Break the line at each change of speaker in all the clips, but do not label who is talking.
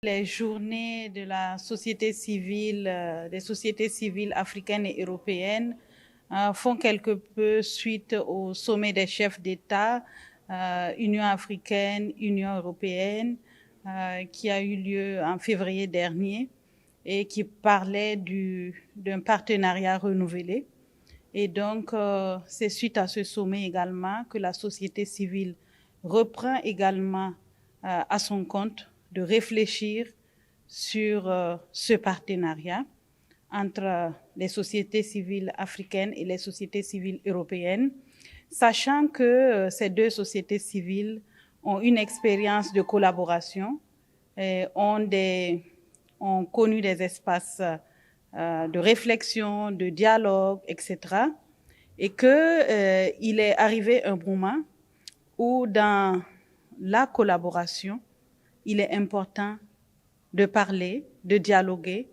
Les journées de la société civile, des sociétés civiles africaines et européennes font quelque peu suite au sommet des chefs d'État, Union africaine, Union européenne, qui a eu lieu en février dernier et qui parlait d'un partenariat renouvelé. Et donc, c'est suite à ce sommet également que la société civile reprend également à son compte de réfléchir sur ce partenariat entre les sociétés civiles africaines et les sociétés civiles européennes, sachant que ces deux sociétés civiles ont une expérience de collaboration, et ont connu des espaces de réflexion, de dialogue, etc. Et qu'il est arrivé un moment où dans la collaboration, il est important de parler, de dialoguer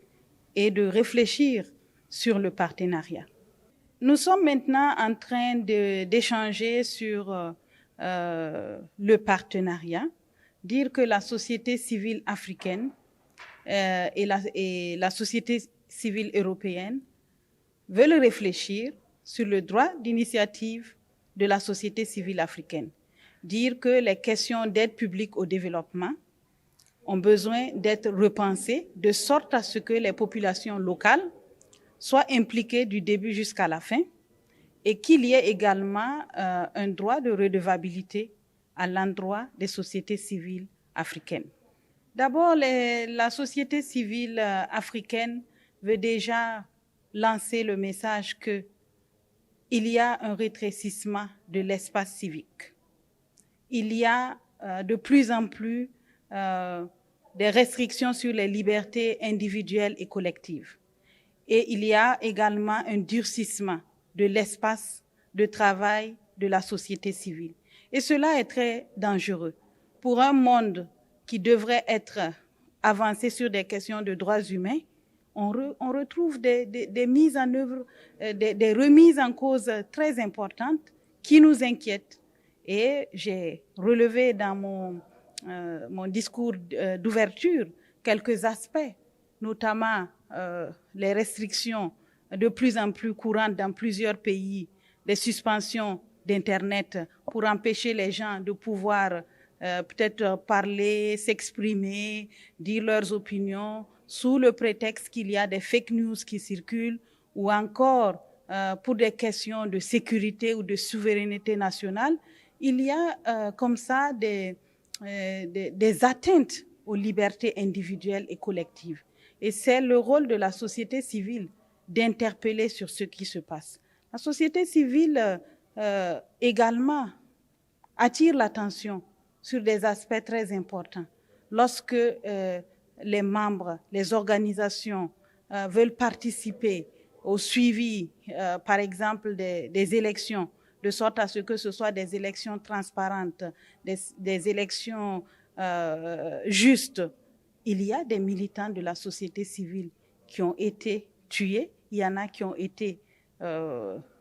et de réfléchir sur le partenariat. Nous sommes maintenant en train d'échanger sur le partenariat, dire que la société civile africaine et la société civile européenne veulent réfléchir sur le droit d'initiative de la société civile africaine. Dire que les questions d'aide publique au développement ont besoin d'être repensées de sorte à ce que les populations locales soient impliquées du début jusqu'à la fin et qu'il y ait également un droit de redevabilité à l'endroit des sociétés civiles africaines. D'abord, la société civile africaine veut déjà lancer le message qu'il y a un rétrécissement de l'espace civique. Il y a de plus en plus des restrictions sur les libertés individuelles et collectives. Et il y a également un durcissement de l'espace de travail de la société civile. Et cela est très dangereux pour un monde qui devrait être avancé sur des questions de droits humains. On retrouve des mises en œuvre, des remises en cause très importantes qui nous inquiètent. Et j'ai relevé dans mon discours d'ouverture quelques aspects, notamment les restrictions de plus en plus courantes dans plusieurs pays, les suspensions d'Internet pour empêcher les gens de pouvoir peut-être parler, s'exprimer, dire leurs opinions, sous le prétexte qu'il y a des fake news qui circulent, ou encore pour des questions de sécurité ou de souveraineté nationale. Il y a comme ça des atteintes aux libertés individuelles et collectives. Et c'est le rôle de la société civile d'interpeller sur ce qui se passe. La société civile également attire l'attention sur des aspects très importants. Lorsque les membres, les organisations veulent participer au suivi, par exemple, des élections, de sorte à ce que ce soit des élections transparentes, des élections justes. Il y a des militants de la société civile qui ont été tués, il y en a qui ont été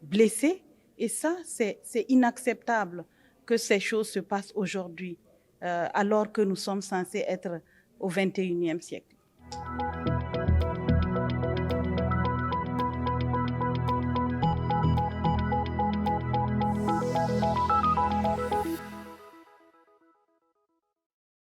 blessés, et ça, c'est inacceptable que ces choses se passent aujourd'hui, alors que nous sommes censés être au XXIe siècle.